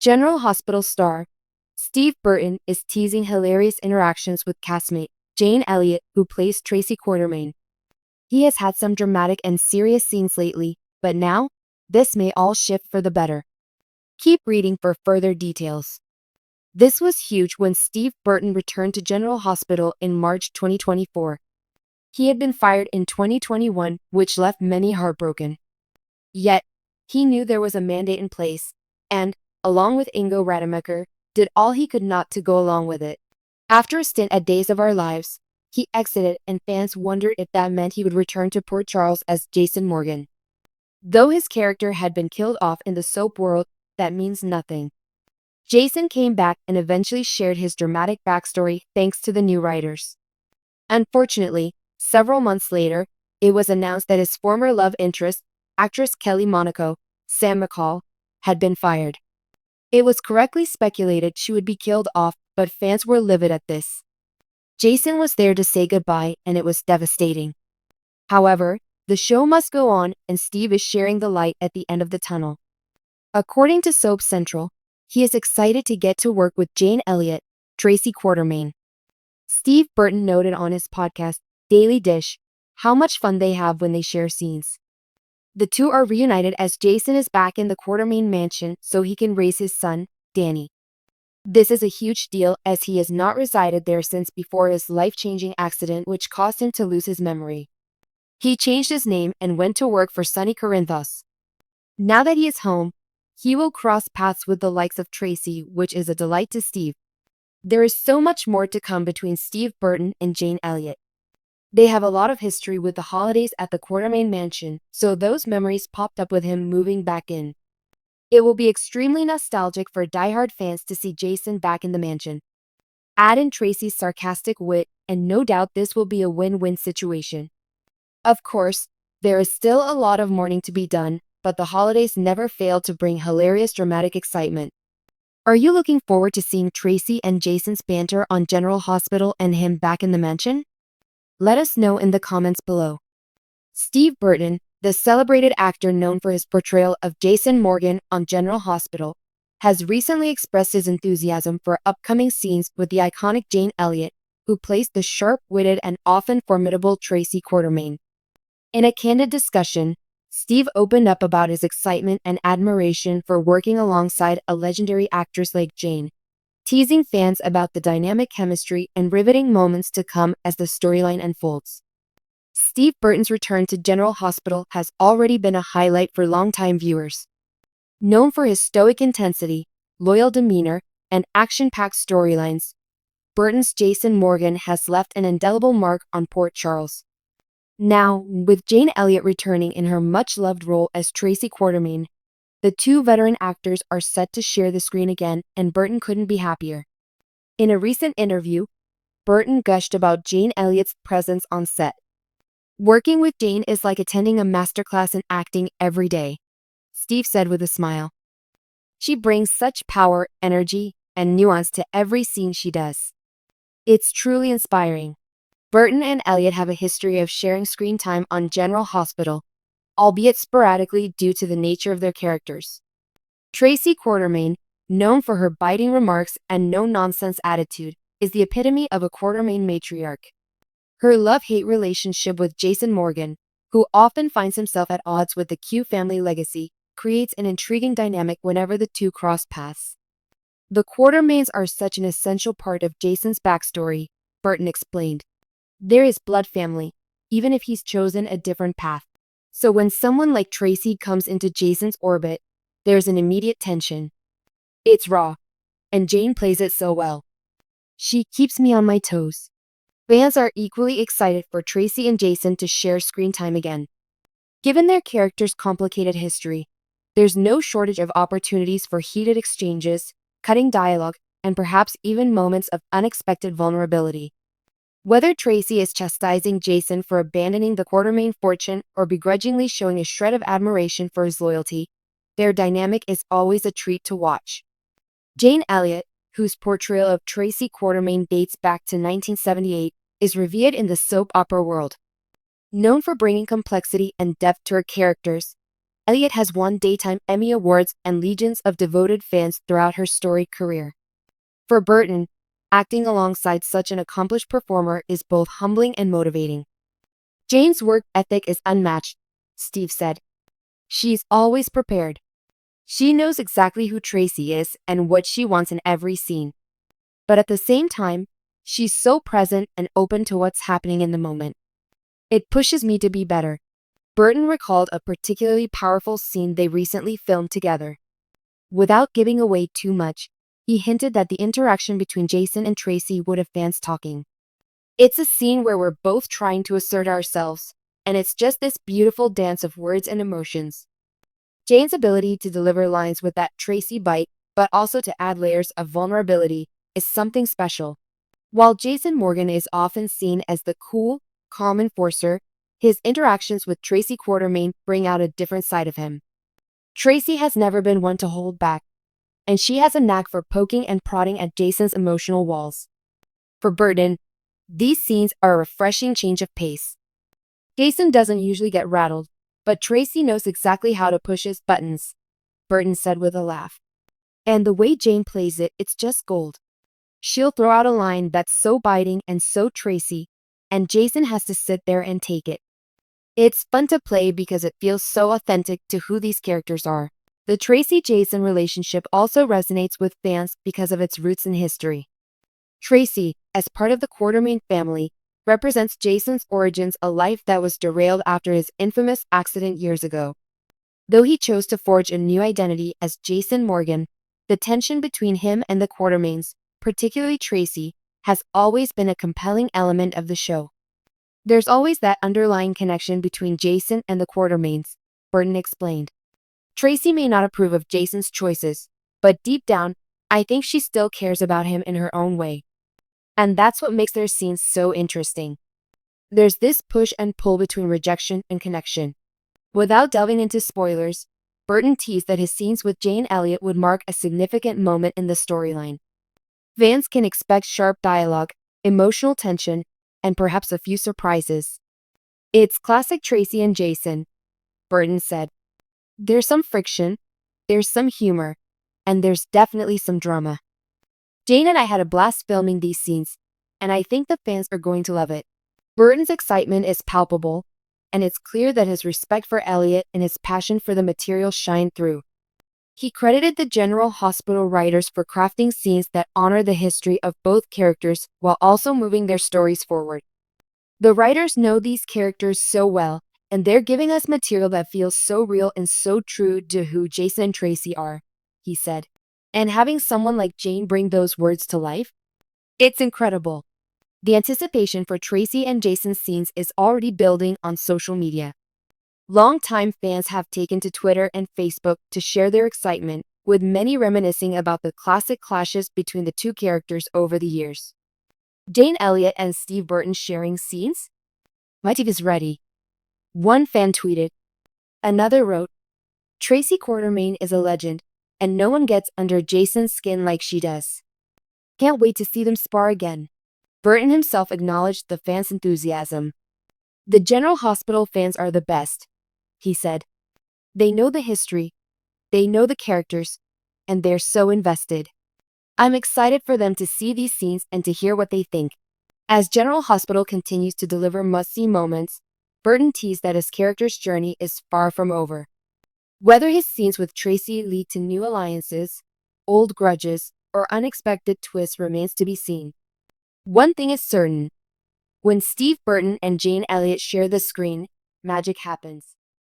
General Hospital star Steve Burton is teasing hilarious interactions with castmate Jane Elliott, who plays Tracy Quartermaine. He has had some dramatic and serious scenes lately, but now, this may all shift for the better. Keep reading for further details. This was huge when Steve Burton returned to General Hospital in March 2024. He had been fired in 2021, which left many heartbroken. Yet, he knew there was a mandate in place, and, along with Ingo Rademacher, did all he could not to go along with it. After a stint at Days of Our Lives, he exited and fans wondered if that meant he would return to Port Charles as Jason Morgan. Though his character had been killed off in the soap world, that means nothing. Jason came back and eventually shared his dramatic backstory thanks to the new writers. Unfortunately, several months later, it was announced that his former love interest, actress Kelly Monaco, Sam McCall, had been fired. It was correctly speculated she would be killed off, but fans were livid at this. Jason was there to say goodbye, and it was devastating. However, the show must go on, and Steve is sharing the light at the end of the tunnel. According to Soap Central, he is excited to get to work with Jane Elliott, Tracy Quartermaine. Steve Burton noted on his podcast, Daily Dish, how much fun they have when they share scenes. The two are reunited as Jason is back in the Quartermaine mansion so he can raise his son, Danny. This is a huge deal as he has not resided there since before his life-changing accident which caused him to lose his memory. He changed his name and went to work for Sonny Corinthos. Now that he is home, he will cross paths with the likes of Tracy, which is a delight to Steve. There is so much more to come between Steve Burton and Jane Elliott. They have a lot of history with the holidays at the Quartermaine mansion, so those memories popped up with him moving back in. It will be extremely nostalgic for diehard fans to see Jason back in the mansion. Add in Tracy's sarcastic wit, and no doubt this will be a win-win situation. Of course, there is still a lot of mourning to be done, but the holidays never fail to bring hilarious dramatic excitement. Are you looking forward to seeing Tracy and Jason's banter on General Hospital and him back in the mansion? Let us know in the comments below. Steve Burton, the celebrated actor known for his portrayal of Jason Morgan on General Hospital, has recently expressed his enthusiasm for upcoming scenes with the iconic Jane Elliott, who plays the sharp-witted and often formidable Tracy Quartermaine. In a candid discussion, Steve opened up about his excitement and admiration for working alongside a legendary actress like Jane, teasing fans about the dynamic chemistry and riveting moments to come as the storyline unfolds. Steve Burton's return to General Hospital has already been a highlight for longtime viewers. Known for his stoic intensity, loyal demeanor, and action-packed storylines, Burton's Jason Morgan has left an indelible mark on Port Charles. Now, with Jane Elliott returning in her much-loved role as Tracy Quartermaine, the two veteran actors are set to share the screen again, and Burton couldn't be happier. In a recent interview, Burton gushed about Jane Elliott's presence on set. "Working with Jane is like attending a masterclass in acting every day," Steve said with a smile. "She brings such power, energy, and nuance to every scene she does. It's truly inspiring." Burton and Elliott have a history of sharing screen time on General Hospital, albeit sporadically due to the nature of their characters. Tracy Quartermaine, known for her biting remarks and no-nonsense attitude, is the epitome of a Quartermaine matriarch. Her love-hate relationship with Jason Morgan, who often finds himself at odds with the Q family legacy, creates an intriguing dynamic whenever the two cross paths. "The Quartermaines are such an essential part of Jason's backstory," Burton explained. "There is blood family, even if he's chosen a different path. So when someone like Tracy comes into Jason's orbit, there's an immediate tension. It's raw, and Jane plays it so well. She keeps me on my toes." Fans are equally excited for Tracy and Jason to share screen time again. Given their characters' complicated history, there's no shortage of opportunities for heated exchanges, cutting dialogue, and perhaps even moments of unexpected vulnerability. Whether Tracy is chastising Jason for abandoning the Quartermaine fortune or begrudgingly showing a shred of admiration for his loyalty, their dynamic is always a treat to watch. Jane Elliott, whose portrayal of Tracy Quartermaine dates back to 1978, is revered in the soap opera world. Known for bringing complexity and depth to her characters, Elliott has won Daytime Emmy Awards and legions of devoted fans throughout her storied career. For Burton, acting alongside such an accomplished performer is both humbling and motivating. Jane's work ethic is unmatched, Steve said. She's always prepared. She knows exactly who Tracy is and what she wants in every scene. But at the same time, she's so present and open to what's happening in the moment. It pushes me to be better. Burton recalled a particularly powerful scene they recently filmed together. Without giving away too much, he hinted that the interaction between Jason and Tracy would have fans talking. It's a scene where we're both trying to assert ourselves, and it's just this beautiful dance of words and emotions. Jane's ability to deliver lines with that Tracy bite, but also to add layers of vulnerability, is something special. While Jason Morgan is often seen as the cool, calm enforcer, his interactions with Tracy Quartermaine bring out a different side of him. Tracy has never been one to hold back, and she has a knack for poking and prodding at Jason's emotional walls. For Burton, these scenes are a refreshing change of pace. Jason doesn't usually get rattled, but Tracy knows exactly how to push his buttons, Burton said with a laugh. And the way Jane plays it, it's just gold. She'll throw out a line that's so biting and so Tracy, and Jason has to sit there and take it. It's fun to play because it feels so authentic to who these characters are. The Tracy-Jason relationship also resonates with fans because of its roots in history. Tracy, as part of the Quartermaine family, represents Jason's origins, a life that was derailed after his infamous accident years ago. Though he chose to forge a new identity as Jason Morgan, the tension between him and the Quartermaines, particularly Tracy, has always been a compelling element of the show. There's always that underlying connection between Jason and the Quartermaines, Burton explained. Tracy may not approve of Jason's choices, but deep down, I think she still cares about him in her own way. And that's what makes their scenes so interesting. There's this push and pull between rejection and connection. Without delving into spoilers, Burton teased that his scenes with Jane Elliott would mark a significant moment in the storyline. Fans can expect sharp dialogue, emotional tension, and perhaps a few surprises. It's classic Tracy and Jason, Burton said. There's some friction, there's some humor, and there's definitely some drama. Jane and I had a blast filming these scenes, and I think the fans are going to love it. Burton's excitement is palpable, and it's clear that his respect for Elliot and his passion for the material shine through. He credited the General Hospital writers for crafting scenes that honor the history of both characters while also moving their stories forward. The writers know these characters so well, and they're giving us material that feels so real and so true to who Jason and Tracy are, he said. And having someone like Jane bring those words to life? It's incredible. The anticipation for Tracy and Jason's scenes is already building on social media. Longtime fans have taken to Twitter and Facebook to share their excitement, with many reminiscing about the classic clashes between the two characters over the years. Jane Elliott and Steve Burton sharing scenes? My TV is ready. One fan tweeted. Another wrote, Tracy Quartermaine is a legend, and no one gets under Jason's skin like she does. Can't wait to see them spar again. Burton himself acknowledged the fans' enthusiasm. The General Hospital fans are the best, he said. They know the history, they know the characters, and they're so invested. I'm excited for them to see these scenes and to hear what they think. As General Hospital continues to deliver must-see moments, Burton teased that his character's journey is far from over. Whether his scenes with Tracy lead to new alliances, old grudges, or unexpected twists remains to be seen. One thing is certain. When Steve Burton and Jane Elliott share the screen, magic happens.